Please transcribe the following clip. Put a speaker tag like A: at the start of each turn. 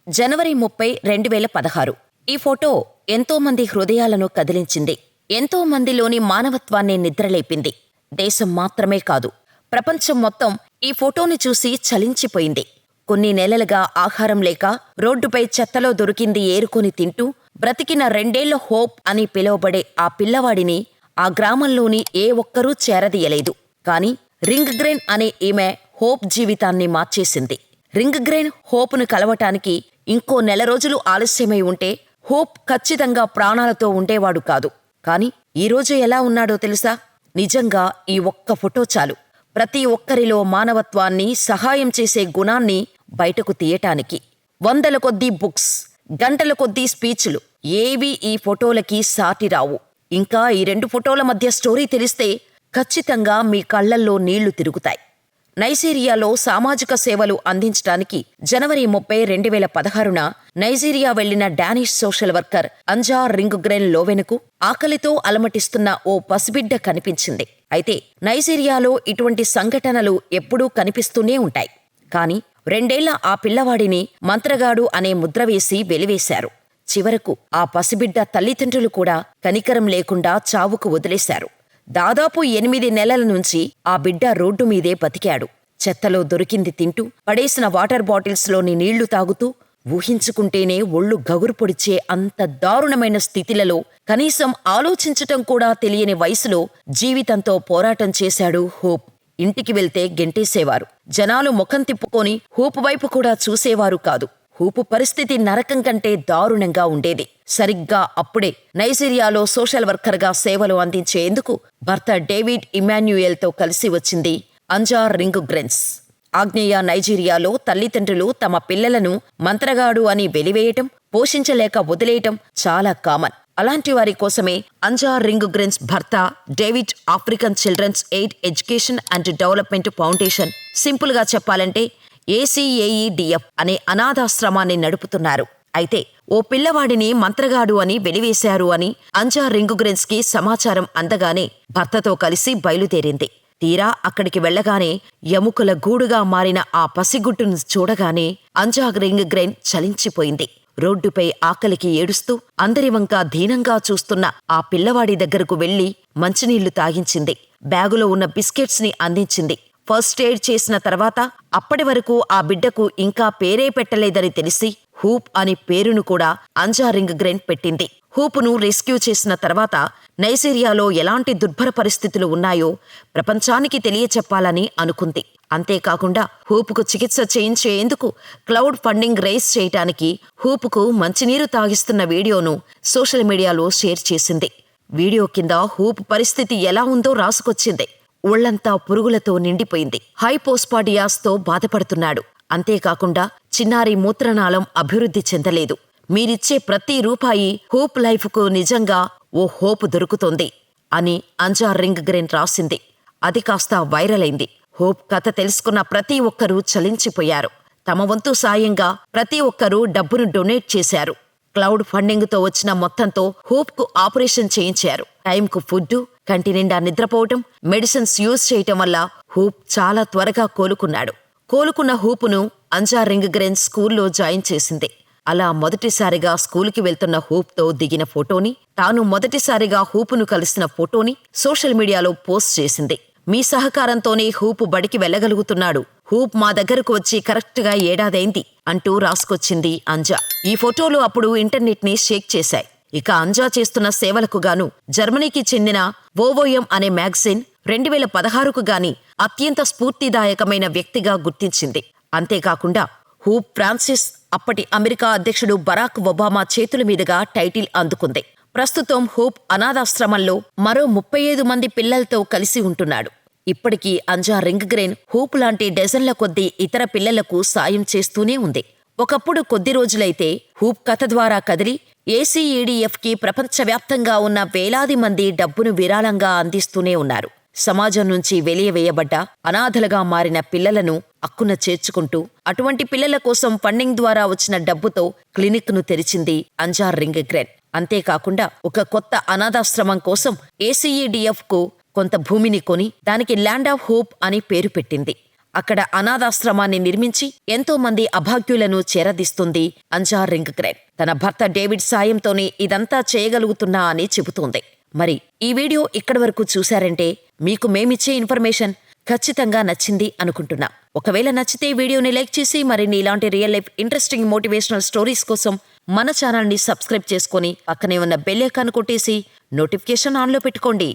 A: జనవరి 30, 2016. ఈ ఫోటో ఎంతో మంది హృదయాలను కదిలించింది. ఎంతో మందిలోని మానవత్వాన్ని నిద్రలేపింది. దేశం మాత్రమే కాదు, ప్రపంచం మొత్తం ఈ ఫోటోని చూసి చలించిపోయింది. కొన్ని నెలలుగా ఆహారం లేక రోడ్డుపై చెత్తలో దొరికింది ఏరుకొని తింటూ బ్రతికిన 2 ఏళ్ల హోప్ అని పిలువబడే ఆ పిల్లవాడిని ఆ గ్రామంలోని ఏ ఒక్కరూ చేరదీయలేదు. కాని రింగ్గ్రెన్ అనే ఈమె హోప్ జీవితాన్ని మార్చేసింది. రింగ్గ్రెన్ హోప్ను కలవటానికి ఇంకో నెల రోజులు ఆలస్యమై ఉంటే హోప్ ఖచ్చితంగా ప్రాణాలతో ఉండేవాడు కాదు. కాని ఈరోజు ఎలా ఉన్నాడో తెలుసా? నిజంగా ఈ ఒక్క ఫోటో చాలు ప్రతి ఒక్కరిలో మానవత్వాన్ని, సహాయం చేసే గుణాన్ని బయటకు తీయటానికి. 100ల కొద్దీ బుక్స్, గంటల కొద్దీ స్పీచ్లు ఏవీ ఈ ఫోటోలకి సాటి రావు. ఇంకా ఈ 2 ఫోటోల మధ్య స్టోరీ తెలిస్తే ఖచ్చితంగా మీ కళ్లల్లో నీళ్లు తిరుగుతాయి. నైజీరియాలో సామాజిక సేవలు అందించడానికి జనవరి 30, 2016న నైజీరియా వెళ్లిన డానిష్ సోషల్ వర్కర్ అంజా రింగ్గ్రెన్ లోవెనుకు ఆకలితో అలమటిస్తున్న ఓ పసిబిడ్డ కనిపించింది. అయితే నైజీరియాలో ఇటువంటి సంఘటనలు ఎప్పుడూ కనిపిస్తూనే ఉంటాయి. కాని 2 ఏళ్ల ఆ పిల్లవాడిని మంత్రగాడు అనే ముద్ర వేసి వెలివేశారు. చివరకు ఆ పసిబిడ్డ తల్లిదండ్రులు కూడా కనికరం లేకుండా చావుకు వదిలేశారు. దాదాపు 8 నెలల నుంచి ఆ బిడ్డ రోడ్డు మీదే బతికాడు. చెత్తలో దొరికింది తింటూ, పడేసిన వాటర్ బాటిల్స్లోని నీళ్లు తాగుతూ, ఊహించుకుంటేనే ఒళ్ళు గగురు పొడిచే అంత దారుణమైన స్థితిలలో కనీసం ఆలోచించటం కూడా తెలియని వయసులో జీవితంతో పోరాటం చేశాడు హోప్. ఇంటికి వెళ్తే గెంటేసేవారు. జనాలు ముఖం తిప్పుకొని హోప్ వైపు కూడా చూసేవారు కాదు. హూపు పరిస్థితి నరకం కంటే దారుణంగా ఉండేది. సరిగ్గా అప్పుడే నైజీరియాలో సోషల్ వర్కర్గా సేవలు అందించేందుకు భర్త డేవిడ్ ఇమాన్యుయల్తో కలిసి వచ్చింది అంజా రింగ్గ్రెన్స్. ఆగ్నేయ నైజీరియాలో తల్లిదండ్రులు తమ పిల్లలను మంత్రగాడు అని వెలివేయటం, పోషించలేక వదిలేయటం చాలా కామన్. అలాంటి వారి కోసమే అంజా రింగ్గ్రెన్స్ భర్త David African children's aid education and development foundation, సింపుల్గా చెప్పాలంటే ACAEDF అనే అనాథాశ్రమాన్ని నడుపుతున్నారు. అయితే ఓ పిల్లవాడిని మంత్రగాడు అని వెలివేశారు అని అంజా రింగ్గ్రెన్స్కి సమాచారం అందగానే భర్తతో కలిసి బయలుదేరింది. తీరా అక్కడికి వెళ్లగానే ఎముకల గూడుగా మారిన ఆ పసిగుట్టును చూడగానే అంజా రింగ్గ్రెన్ చలించిపోయింది. రోడ్డుపై ఆకలికి ఏడుస్తూ అందరివంకా దీనంగా చూస్తున్న ఆ పిల్లవాడి దగ్గరకు వెళ్లి మంచినీళ్లు తాగించింది. బ్యాగులో ఉన్న బిస్కెట్స్ ని అందించింది. ఫస్ట్ ఎయిడ్ చేసిన తర్వాత అప్పటి వరకు ఆ బిడ్డకు ఇంకా పేరే పెట్టలేదని తెలిసి హూప్ అని పేరును కూడా అంజా రింగ్గ్రెన్ పెట్టింది. హూపును రెస్క్యూ చేసిన తర్వాత నైజీరియాలో ఎలాంటి దుర్భర పరిస్థితులు ఉన్నాయో ప్రపంచానికి తెలియచెప్పాలని అనుకుంది. అంతేకాకుండా హూపుకు చికిత్స చేయించేందుకు క్లౌడ్ ఫండింగ్ రైజ్ చేయటానికి హూపుకు మంచినీరు తాగిస్తున్న వీడియోను సోషల్ మీడియాలో షేర్ చేసింది. వీడియో కింద హూప్ పరిస్థితి ఎలా ఉందో రాసుకొచ్చింది. ఒళ్లంతా పురుగులతో నిండిపోయింది. హైపోస్పాడియాస్తో బాధపడుతున్నాడు. అంతేకాకుండా చిన్నారి మూత్రనాళం అభివృద్ధి చెందలేదు. మీరిచ్చే ప్రతి రూపాయి హోప్ లైఫ్కు నిజంగా ఓ హోప్ దొరుకుతోంది అని అంజా రింగ్గ్రెన్ రాసింది. అది కాస్త వైరల్ అయింది. హోప్ కథ తెలుసుకున్న ప్రతి ఒక్కరూ చలించిపోయారు. తమ వంతు సాయంగా ప్రతి ఒక్కరూ డబ్బును డొనేట్ చేశారు. క్లౌడ్ ఫండింగ్తో వచ్చిన మొత్తంతో హోప్కు ఆపరేషన్ చేయించారు. టైంకు ఫుడ్డు, కంటి నిండా నిద్రపోవటం, మెడిసిన్స్ యూజ్ చేయటం వల్ల హూప్ చాలా త్వరగా కోలుకున్నాడు. కోలుకున్న హూపును అంజా రింగ్గ్రెన్ స్కూల్లో జాయిన్ చేసింది. అలా మొదటిసారిగా స్కూలుకి వెళ్తున్న హూప్తో దిగిన ఫోటోని, తాను మొదటిసారిగా హూపును కలిసిన ఫోటోని సోషల్ మీడియాలో పోస్ట్ చేసింది. మీ సహకారంతోనే హూపు బడికి వెళ్లగలుగుతున్నాడు. హూప్ మా దగ్గరకు వచ్చి కరెక్ట్గా ఏడాదైంది అంటూ రాసుకొచ్చింది అంజా. ఈ ఫోటోలు అప్పుడు ఇంటర్నెట్ని షేక్ చేశాయి. ఇక అంజా చేస్తున్న సేవలకు గాను జర్మనీకి చెందిన ఓవోఎం అనే మ్యాగజైన్ 2016కు గాని అత్యంత స్ఫూర్తిదాయకమైన వ్యక్తిగా గుర్తించింది. అంతేకాకుండా హూప్ ఫ్రాన్సిస్ అప్పటి అమెరికా అధ్యక్షుడు బరాక్ ఒబామా చేతుల మీదుగా టైటిల్ అందుకుంది. ప్రస్తుతం హూప్ అనాథాశ్రమంలో మరో 35 మంది పిల్లలతో కలిసి ఉంటున్నాడు. ఇప్పటికీ అంజా రింగ్గ్రెన్ హూప్ లాంటి డజన్ల కొద్దీ ఇతర పిల్లలకు సాయం చేస్తూనే ఉంది. ఒకప్పుడు కొద్ది రోజులైతే హూప్ కథ ద్వారా కదిలి ACADFకి ప్రపంచవ్యాప్తంగా ఉన్న వేలాది మంది డబ్బును విరాళంగా అందిస్తూనే ఉన్నారు. సమాజం నుంచి వెలియవేయబడ్డ అనాథలుగా మారిన పిల్లలను అక్కున చేర్చుకుంటూ అటువంటి పిల్లల కోసం ఫండింగ్ ద్వారా వచ్చిన డబ్బుతో క్లినిక్ను తెరిచింది అంజా రింగ్గ్రెన్. అంతేకాకుండా ఒక కొత్త అనాథాశ్రమం కోసం ACADFకు కొంత భూమిని కొని దానికి ల్యాండ్ ఆఫ్ హోప్ అని పేరు పెట్టింది. అక్కడ అనాథాశ్రమాన్ని నిర్మించి ఎంతో మంది అభాగ్యులను చేరదీస్తుంది అంజార్ రింగ్ గ్రెన్. తన భర్త డేవిడ్ సాయంతోనే ఇదంతా చేయగలుగుతున్నా అని చెబుతోంది. మరి ఈ వీడియో ఇక్కడి వరకు చూశారంటే మీకు మేమిచ్చే ఇన్ఫర్మేషన్ ఖచ్చితంగా నచ్చింది అనుకుంటున్నా. ఒకవేళ నచ్చితే వీడియోని లైక్ చేసి మరిన్ని ఇలాంటి real life interesting motivational stories కోసం మన ఛానల్ని సబ్స్క్రైబ్ చేసుకొని పక్కనే ఉన్న బెల్ ఐకాన్ కొట్టేసి నోటిఫికేషన్ ఆన్లో పెట్టుకోండి.